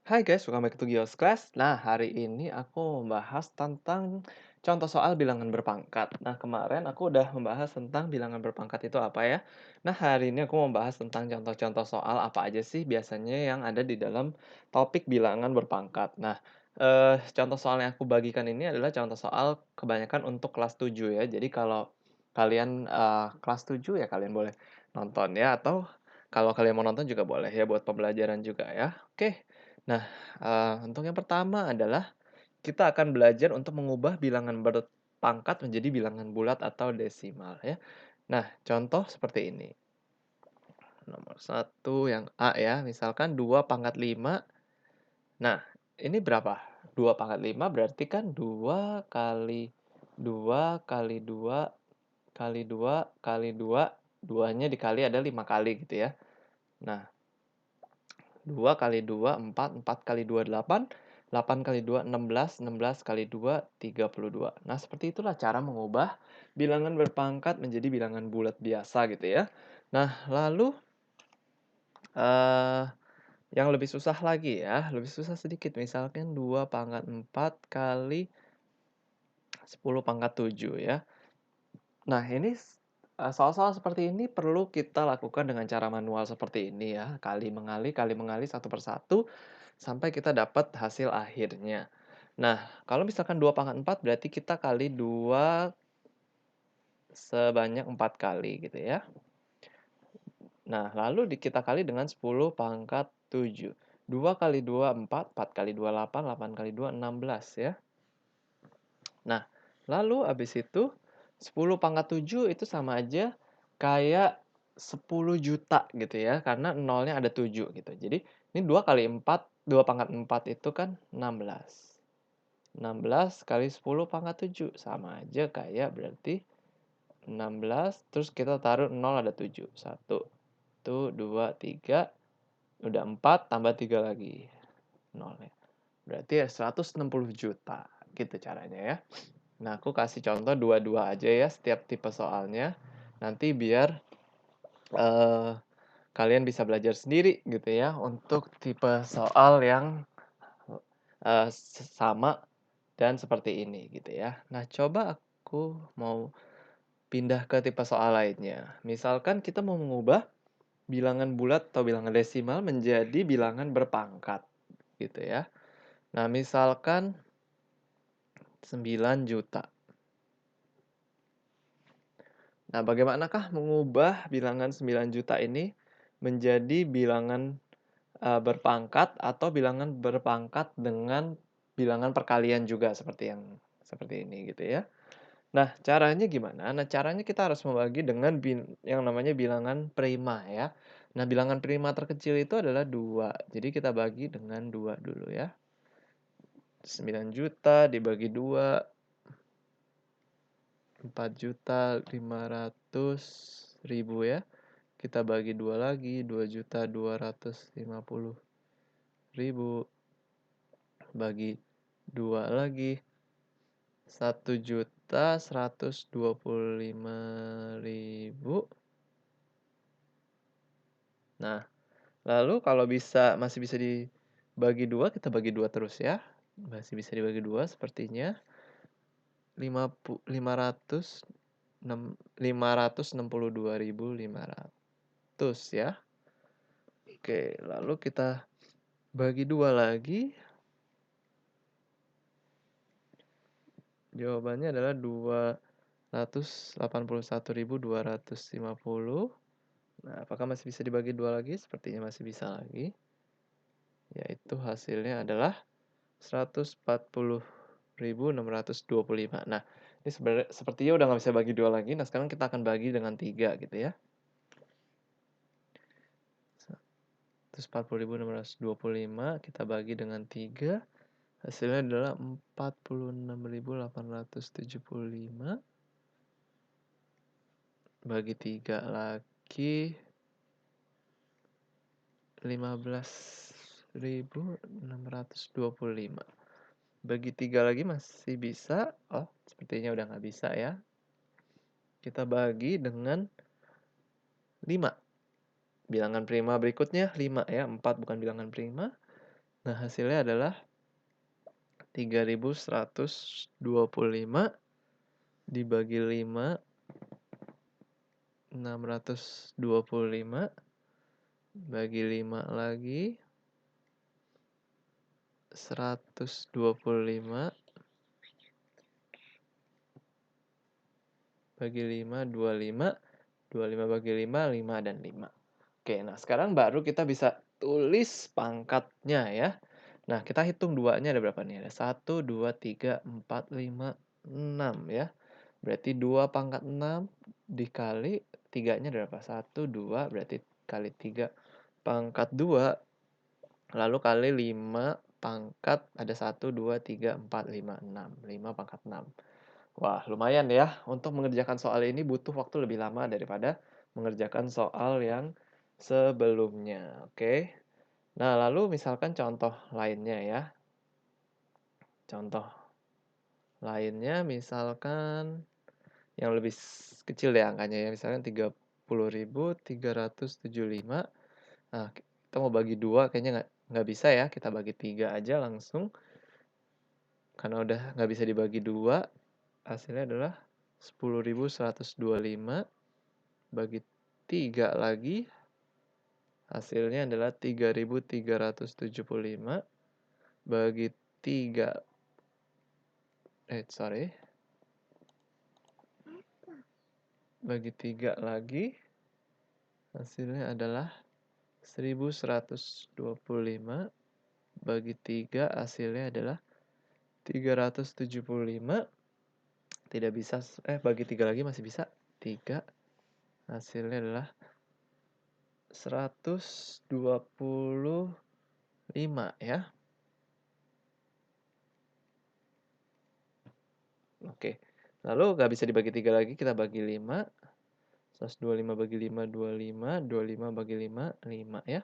Hai guys, welcome back to Gios Class. Nah, hari ini aku mau membahas tentang contoh soal bilangan berpangkat. Nah, kemarin aku udah membahas tentang bilangan berpangkat itu apa ya. Nah, hari ini aku mau membahas tentang contoh-contoh soal apa aja sih biasanya yang ada di dalam topik bilangan berpangkat. Nah, contoh soal yang aku bagikan ini adalah contoh soal kebanyakan untuk kelas 7 ya. Jadi kalau kalian kelas 7 ya kalian boleh nonton ya, atau kalau kalian mau nonton juga boleh ya buat pembelajaran juga ya. Oke. Nah, untuk yang pertama adalah kita akan belajar untuk mengubah bilangan berpangkat menjadi bilangan bulat atau desimal ya. Nah, contoh seperti ini. Nomor satu yang A ya, misalkan 2 pangkat 5. Nah, ini berapa? 2 pangkat 5 berarti kan 2 kali 2 kali 2 kali 2 kali 2, 2-nya dikali ada 5 kali gitu ya. Nah, 2 kali 2 4, 4 kali 2 8, 8 kali 2 16, 16 kali 2 32. Nah, seperti itulah cara mengubah bilangan berpangkat menjadi bilangan bulat biasa gitu ya. Nah, lalu, eee, yang lebih susah lagi ya, lebih susah sedikit, misalkan 2 pangkat 4 kali 10 pangkat 7 ya. Nah, ini soal-soal seperti ini perlu kita lakukan dengan cara manual seperti ini ya, kali mengali satu persatu sampai kita dapat hasil akhirnya. Nah, kalau misalkan 2 pangkat 4 berarti kita kali 2 sebanyak 4 kali gitu ya. Nah, lalu kita kali dengan 10 pangkat 7. 2 kali 2 4, 4 kali 2 8, 8 kali 2 16 ya. Nah, lalu habis itu 10 pangkat 7 itu sama aja kayak 10 juta gitu ya, karena nolnya ada 7 gitu. Jadi ini 2 kali 4, 2 pangkat 4 itu kan 16. 16 kali 10 pangkat 7 sama aja kayak berarti 16 terus kita taruh 0 ada 7. 1, 2, 3, udah 4 tambah 3 lagi nolnya. Berarti ya 160 juta gitu caranya ya. Nah, aku kasih contoh dua-dua aja ya setiap tipe soalnya. Nanti biar eh, kalian bisa belajar sendiri gitu ya untuk tipe soal yang sama dan seperti ini gitu ya. Nah, coba aku mau pindah ke tipe soal lainnya. Misalkan kita mau mengubah bilangan bulat atau bilangan desimal menjadi bilangan berpangkat gitu ya. Nah, misalkan 9 juta. Nah, bagaimanakah mengubah bilangan 9 juta ini menjadi bilangan berpangkat atau bilangan berpangkat dengan bilangan perkalian juga seperti ini gitu ya. Nah, caranya gimana? Nah, caranya kita harus membagi dengan yang namanya bilangan prima ya. Nah, bilangan prima terkecil itu adalah 2. Jadi kita bagi dengan 2 dulu ya. 9 juta dibagi 2, 4.500.000 ya. Kita bagi 2 lagi, 2.250.000 bagi 2 lagi, 1.125.000. Nah, lalu kalau masih bisa dibagi 2 kita bagi 2 terus ya. Masih bisa dibagi 2 sepertinya. 562.500 ya. Oke, lalu kita bagi 2 lagi. Jawabannya adalah 281.250. Nah, apakah masih bisa dibagi 2 lagi? Sepertinya masih bisa lagi. Yaitu hasilnya adalah 140.625. Nah, ini sepertinya udah nggak bisa bagi 2 lagi. Nah, sekarang kita akan bagi dengan 3 gitu ya. 140.625 kita bagi dengan 3. Hasilnya adalah 46.875. Bagi 3 lagi 15.625. Bagi 3 lagi masih bisa. Oh, sepertinya udah nggak bisa ya. Kita bagi dengan 5. Bilangan prima berikutnya 5 ya. 4 bukan bilangan prima. Nah, hasilnya adalah 3.125 dibagi 5, 625 bagi 5 lagi, 125 bagi 5, 25, 25 bagi 5, 5 dan 5. Oke, nah sekarang baru kita bisa tulis pangkatnya ya. Nah, kita hitung duanya ada berapa nih? Ada 1, 2, 3, 4, 5, 6 ya. Berarti 2 pangkat 6 dikali 3-nya ada berapa? 1, 2, berarti kali 3 pangkat 2, lalu kali 5 pangkat ada 1, 2, 3, 4, 5, 6. 5 pangkat 6. Wah, lumayan ya. Untuk mengerjakan soal ini butuh waktu lebih lama daripada mengerjakan soal yang sebelumnya. Oke. Nah, lalu misalkan contoh lainnya ya. Contoh lainnya misalkan yang lebih kecil deh angkanya ya. Misalkan 30.375. Nah, kita mau bagi 2 kayaknya nggak bisa ya. Kita bagi 3 aja langsung. Karena udah nggak bisa dibagi 2, hasilnya adalah 10.125 bagi 3 lagi, hasilnya adalah 3.375 bagi 3, bagi 3 lagi, hasilnya adalah 1.125 bagi 3, hasilnya adalah 375. Tidak bisa, bagi 3 lagi masih bisa. 3, hasilnya adalah 125 ya. Oke. Lalu nggak bisa dibagi 3 lagi, kita bagi 5. 125 bagi 5, 25. 25 bagi 5, 5 ya.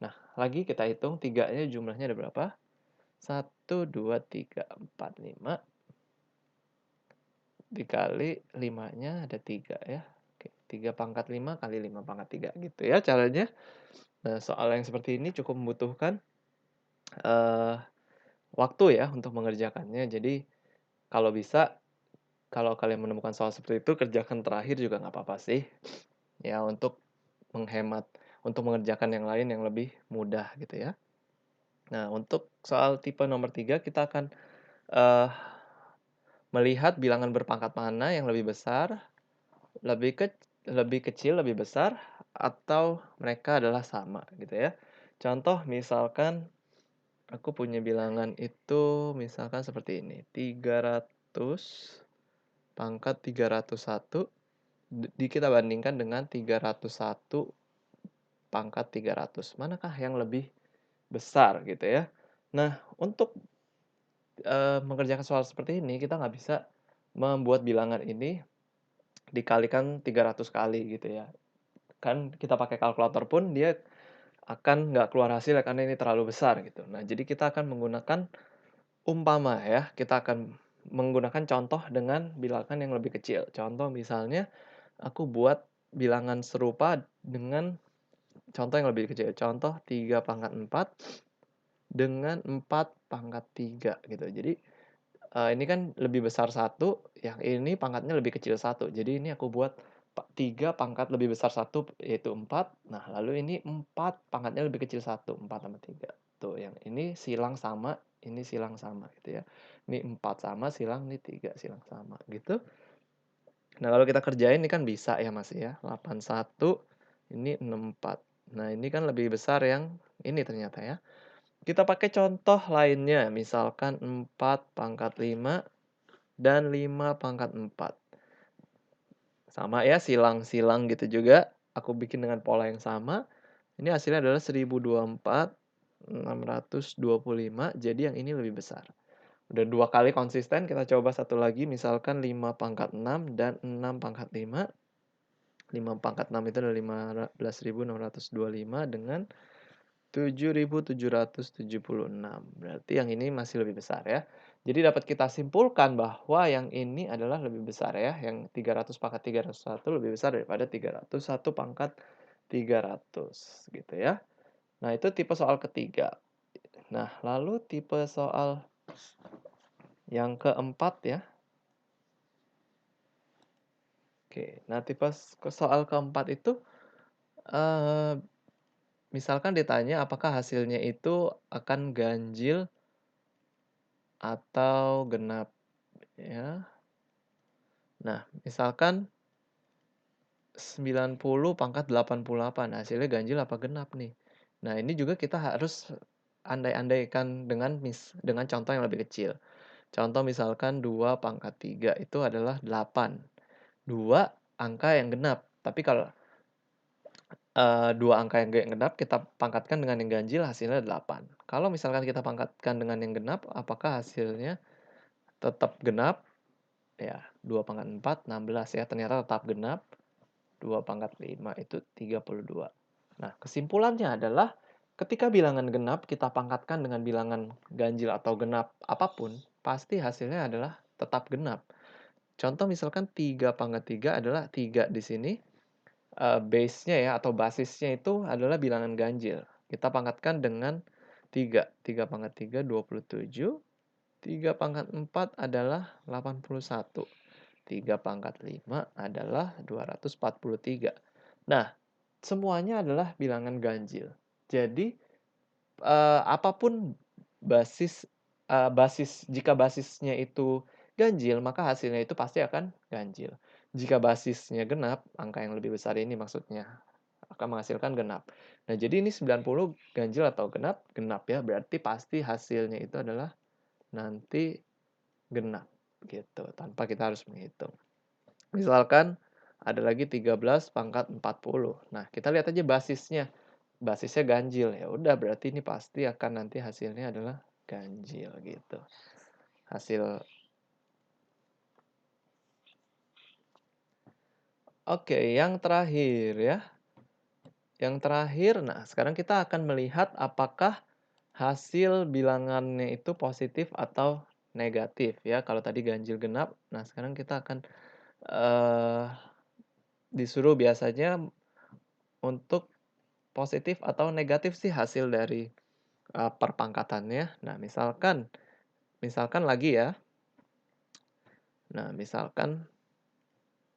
Nah, lagi kita hitung 3-nya jumlahnya ada berapa? 1, 2, 3, 4, 5. Dikali 5-nya ada 3 ya. Oke, 3 pangkat 5 kali 5 pangkat 3 gitu ya caranya. Nah, soal yang seperti ini cukup membutuhkan waktu ya untuk mengerjakannya. Jadi, kalau bisa, kalau kalian menemukan soal seperti itu, kerjakan terakhir juga nggak apa-apa sih. Ya, untuk menghemat, untuk mengerjakan yang lain yang lebih mudah gitu ya. Nah, untuk soal tipe nomor 3, kita akan melihat bilangan berpangkat mana yang lebih besar, lebih kecil, lebih besar, atau mereka adalah sama gitu ya. Contoh misalkan aku punya bilangan itu misalkan seperti ini, 300 pangkat 301 kita bandingkan dengan 301 pangkat 300. Manakah yang lebih besar gitu ya. Nah, untuk mengerjakan soal seperti ini kita nggak bisa membuat bilangan ini dikalikan 300 kali gitu ya. Kan kita pakai kalkulator pun dia akan nggak keluar hasil karena ini terlalu besar gitu. Nah, jadi kita akan menggunakan umpama ya, kita akan menggunakan contoh dengan bilangan yang lebih kecil. Contoh misalnya aku buat bilangan serupa dengan contoh yang lebih kecil. Contoh 3 pangkat 4 dengan 4 pangkat 3 gitu. Jadi, ini kan lebih besar 1, yang ini pangkatnya lebih kecil 1. Jadi ini aku buat 3 pangkat lebih besar 1 yaitu 4. Nah, lalu ini 4 pangkatnya lebih kecil 1, 4 tambah 3. Tuh, yang ini silang sama, ini silang sama gitu ya. Ini 4 sama silang, ini 3 silang sama gitu. Nah, kalau kita kerjain ini kan bisa ya, Mas, ya. 81, ini 64. Nah, ini kan lebih besar yang ini ternyata ya. Kita pakai contoh lainnya, misalkan 4 pangkat 5 dan 5 pangkat 4. Sama ya, silang-silang gitu juga. Aku bikin dengan pola yang sama. Ini hasilnya adalah 1024, 625, jadi yang ini lebih besar. Udah 2 kali konsisten, kita coba satu lagi, misalkan 5 pangkat 6 dan 6 pangkat 5. 5 pangkat 6 itu adalah 15.625 dengan 7.776. Berarti yang ini masih lebih besar ya. Jadi dapat kita simpulkan bahwa yang ini adalah lebih besar ya. Yang 300 pangkat 301 lebih besar daripada 301 pangkat 300 gitu ya. Nah, itu tipe soal ketiga. Nah, lalu tipe soal yang keempat ya. Oke, nah tipe soal keempat itu, eee, misalkan ditanya apakah hasilnya itu akan ganjil atau genap ya. Nah, misalkan 90/88 hasilnya ganjil apa genap nih. Nah, ini juga kita harus andai-andaikan dengan contoh yang lebih kecil. Contoh misalkan 2/3 itu adalah 8. 2 angka yang genap, tapi kalau 2 angka yang genap kita pangkatkan dengan yang ganjil hasilnya 8. Kalau misalkan kita pangkatkan dengan yang genap, apakah hasilnya tetap genap? Ya, 2/4 16 ya, ternyata tetap genap. 2/5 itu 32. Nah, kesimpulannya adalah ketika bilangan genap kita pangkatkan dengan bilangan ganjil atau genap apapun, pasti hasilnya adalah tetap genap. Contoh misalkan 3/3 adalah 3 di sini, base-nya ya atau basisnya itu adalah bilangan ganjil. Kita pangkatkan dengan 3. 3/3 27, 3/4 adalah 81, 3/5 adalah 243. Nah, semuanya adalah bilangan ganjil. Jadi, apapun jika basisnya itu ganjil, maka hasilnya itu pasti akan ganjil. Jika basisnya genap, angka yang lebih besar ini maksudnya, akan menghasilkan genap. Nah, jadi ini 90 ganjil atau genap? Genap ya, berarti pasti hasilnya itu adalah nanti genap, gitu, tanpa kita harus menghitung. Misalkan ada lagi 13/40. Nah, kita lihat aja basisnya. Basisnya ganjil, ya udah berarti ini pasti akan nanti hasilnya adalah ganjil gitu. Oke, yang terakhir ya. Yang terakhir, nah sekarang kita akan melihat apakah hasil bilangannya itu positif atau negatif ya. Kalau tadi ganjil genap, nah sekarang kita akan eh, disuruh biasanya untuk positif atau negatif sih hasil dari perpangkatannya. Nah, misalkan lagi ya. Nah, misalkan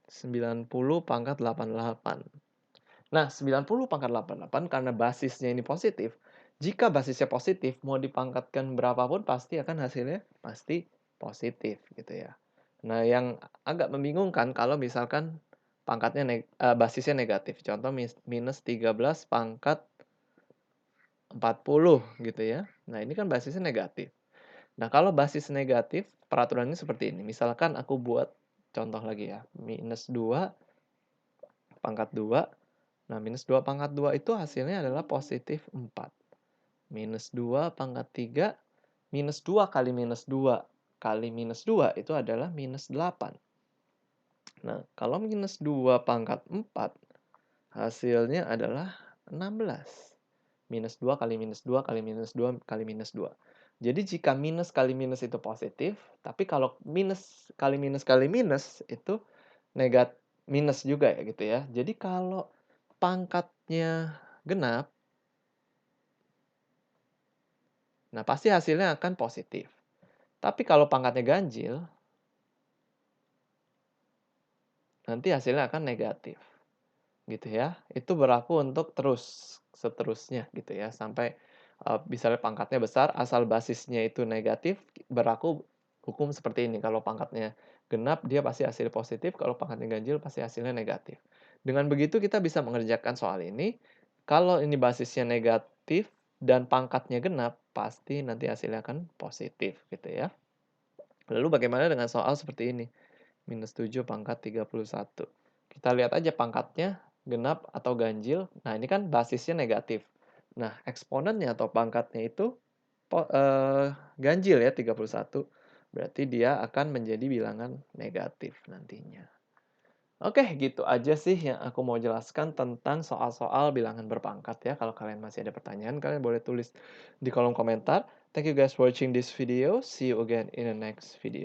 90/88. Nah, 90/88 karena basisnya ini positif. Jika basisnya positif, mau dipangkatkan berapapun pasti akan hasilnya pasti positif gitu ya. Nah, yang agak membingungkan kalau misalkan basisnya negatif. Contoh minus 13/40 gitu ya. Nah, ini kan basisnya negatif. Nah, kalau basis negatif, peraturannya seperti ini. Misalkan aku buat contoh lagi ya, minus 2/2. Nah, minus 2/2 itu hasilnya adalah positif 4. Minus 2/3, minus 2 kali minus 2 kali minus 2 itu adalah minus 8. Nah, kalau minus 2/4, hasilnya adalah 16. Minus 2 kali minus 2 kali minus 2 kali minus 2. Jadi jika minus kali minus itu positif, tapi kalau minus kali minus itu minus juga ya gitu ya. Jadi kalau pangkatnya genap, nah pasti hasilnya akan positif. Tapi kalau pangkatnya ganjil, nanti hasilnya akan negatif. Gitu ya. Itu berlaku untuk seterusnya gitu ya, sampai misalnya pangkatnya besar, asal basisnya itu negatif, berlaku hukum seperti ini. Kalau pangkatnya genap, dia pasti hasil positif, kalau pangkatnya ganjil pasti hasilnya negatif. Dengan begitu kita bisa mengerjakan soal ini, kalau ini basisnya negatif dan pangkatnya genap, pasti nanti hasilnya akan positif gitu ya. Lalu bagaimana dengan soal seperti ini? -7/31. Kita lihat aja pangkatnya genap atau ganjil. Nah, ini kan basisnya negatif. Nah, eksponennya atau pangkatnya itu ganjil ya 31. Berarti dia akan menjadi bilangan negatif nantinya. Oke, gitu aja sih yang aku mau jelaskan tentang soal-soal bilangan berpangkat ya. Kalau kalian masih ada pertanyaan, kalian boleh tulis di kolom komentar. Thank you guys for watching this video. See you again in the next video.